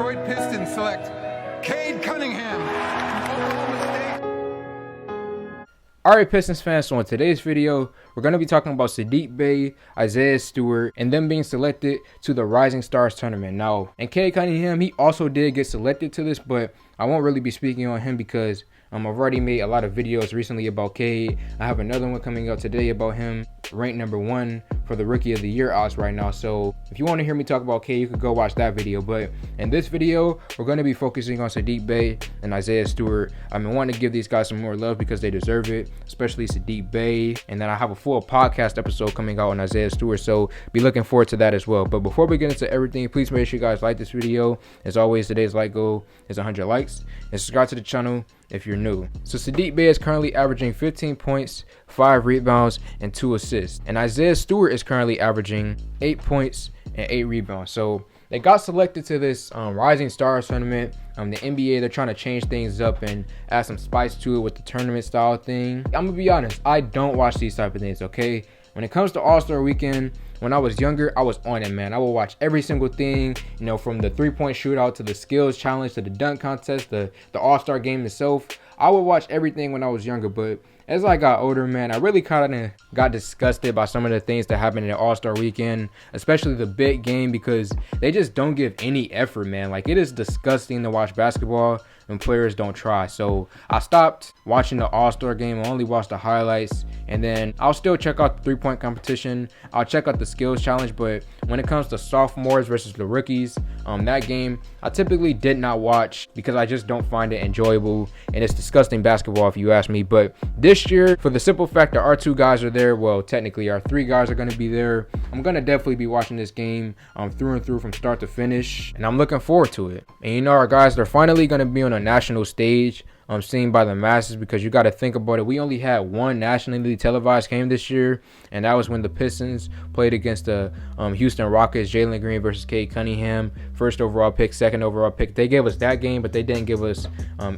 Detroit Pistons select Cade Cunningham, Oklahoma State. Alright Pistons fans, so in today's video, we're going to be talking about Saddiq Bey, Isaiah Stewart, and them being selected to the Rising Stars tournament. Now, and Cade Cunningham, he also did get selected to this, but I won't really be speaking on him because I've already made a lot of videos recently about Cade. I have another one coming out today about him, ranked number 1 for the Rookie of the Year odds right now. So if you want to hear me talk about Cade, you could go watch that video. But in this video, we're going to be focusing on Saddiq Bey and Isaiah Stewart. I've been wanting to give these guys some more love because they deserve it, especially Saddiq Bey. And then I have a full podcast episode coming out on Isaiah Stewart, so be looking forward to that as well. But before we get into everything, please make sure you guys like this video. As always, today's like goal is 100 likes, and subscribe to the channel if you're new. So Saddiq Bey is currently averaging 15 points, 5 rebounds, and 2 assists. And Isaiah Stewart is currently averaging 8 points and 8 rebounds. So they got selected to this Rising Stars tournament. The NBA, they're trying to change things up and add some spice to it with the tournament style thing. I'm gonna be honest, I don't watch these type of things, okay? When it comes to All-Star Weekend, when I was younger, I was on it, man. I would watch every single thing, you know, from the three-point shootout to the skills challenge to the dunk contest, the All-Star game itself. I would watch everything when I was younger, but as I got older, man, I really kind of got disgusted by some of the things that happened in the All-Star Weekend, especially the big game, because they just don't give any effort, man. Like, it is disgusting to watch basketball when players don't try. So I stopped watching the All-Star game. I only watched the highlights, and then I'll still check out the three-point competition. I'll check out the skills challenge, but when it comes to sophomores versus the rookies, that game I typically did not watch because I just don't find it enjoyable, and it's disgusting basketball if you ask me. But this year, for the simple fact that our 2 guys are there, well, technically our 3 guys are going to be there, I'm going to definitely be watching this game through and through from start to finish, and I'm looking forward to it. And you know, our guys, they're finally going to be on a national stage, seen by the masses, because you got to think about it. We only had one nationally televised game this year, and that was when the Pistons played against the Houston Rockets. Jalen Green versus Cade Cunningham, first overall pick, second overall pick. They gave us that game, but they didn't give us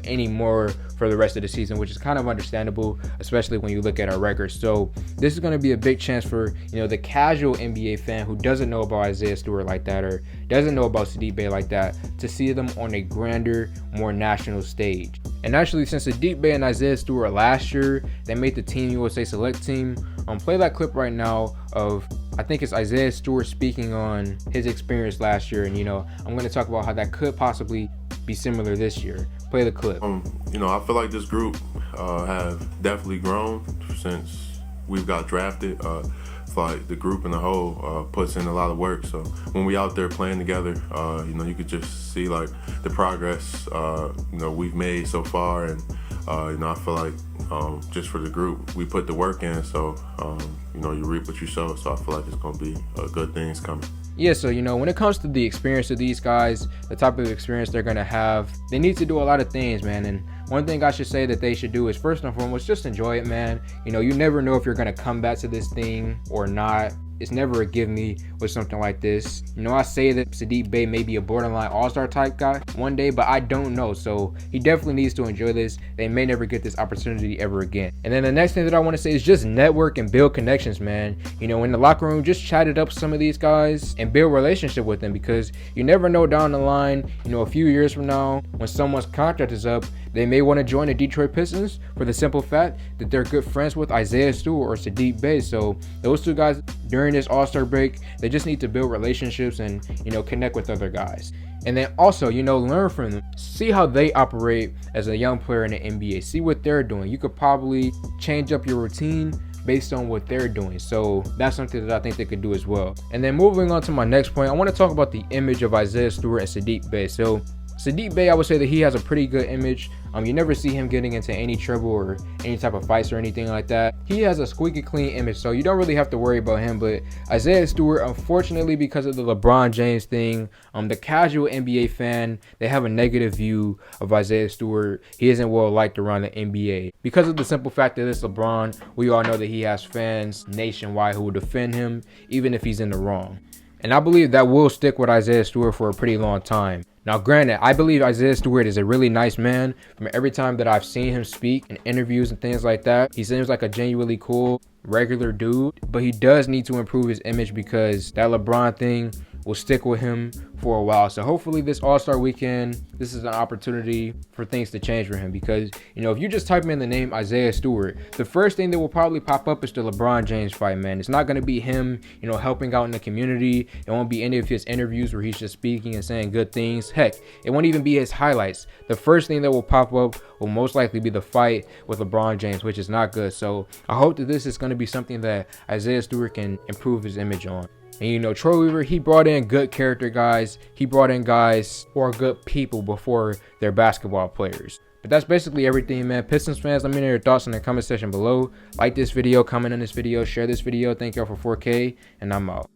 any more for the rest of the season, which is kind of understandable, especially when you look at our records. So this is going to be a big chance for, you know, the casual NBA fan who doesn't know about Isaiah Stewart like that, or doesn't know about Saddiq Bey like that, to see them on a grander, more national stage. And actually, since Saddiq Bey and Isaiah Stewart last year, they made the Team USA Select team. Play that clip right now of, I think it's Isaiah Stewart speaking on his experience last year. And, you know, I'm going to talk about how that could possibly be similar this year. Play the clip. You know, I feel like this group have definitely grown since we've got drafted. Like the group in the whole puts in a lot of work. So when we out there playing together, you know, you could just see like the progress, you know, we've made so far. And, you know, I feel like just for the group, we put the work in. So, you know, you reap what you sow. So I feel like it's going to be good things coming. Yeah, so, you know, when it comes to the experience of these guys, the type of experience they're going to have, they need to do a lot of things, man. And one thing I should say that they should do is, first and foremost, just enjoy it, man. You know, you never know if you're going to come back to this thing or not. It's never a give me with something like this. You know, I say that Saddiq Bey may be a borderline all-star type guy one day, but I don't know. So he definitely needs to enjoy this. They may never get this opportunity ever again. And then the next thing that I want to say is just network and build connections, man. You know, in the locker room, just chat it up with some of these guys and build relationship with them, because you never know down the line, you know, a few years from now, when someone's contract is up, they may want to join the Detroit Pistons for the simple fact that they're good friends with Isaiah Stewart or Saddiq Bey. So those 2 guys during this All-Star break, they just need to build relationships and, you know, connect with other guys. And then also, you know, learn from them. See how they operate as a young player in the NBA. See what they're doing. You could probably change up your routine based on what they're doing. So that's something that I think they could do as well. And then moving on to my next point, I want to talk about the image of Isaiah Stewart and Saddiq Bey. So Saddiq Bey, I would say that he has a pretty good image. You never see him getting into any trouble or any type of fights or anything like that. He has a squeaky clean image, so you don't really have to worry about him. But Isaiah Stewart, unfortunately, because of the LeBron James thing, the casual NBA fan, they have a negative view of Isaiah Stewart. He isn't well liked around the NBA. Because of the simple fact that it's LeBron, we all know that he has fans nationwide who will defend him, even if he's in the wrong. And I believe that will stick with Isaiah Stewart for a pretty long time. Now, granted, I believe Isaiah Stewart is a really nice man. From every time that I've seen him speak in interviews and things like that, he seems like a genuinely cool, regular dude. But he does need to improve his image because that LeBron thing will stick with him for a while. So hopefully this All-Star weekend, this is an opportunity for things to change for him, because, you know, if you just type in the name Isaiah Stewart, the first thing that will probably pop up is the LeBron James fight, man. It's not going to be him, you know, helping out in the community. It won't be any of his interviews where he's just speaking and saying good things. Heck, it won't even be his highlights. The first thing that will pop up will most likely be the fight with LeBron James, which is not good. So I hope that this is going to be something that Isaiah Stewart can improve his image on. And, you know, Troy Weaver, he brought in good character guys. He brought in guys who are good people before they're basketball players. But that's basically everything, man. Pistons fans, let me know your thoughts in the comment section below. Like this video, comment on this video, share this video. Thank y'all for 4K, and I'm out.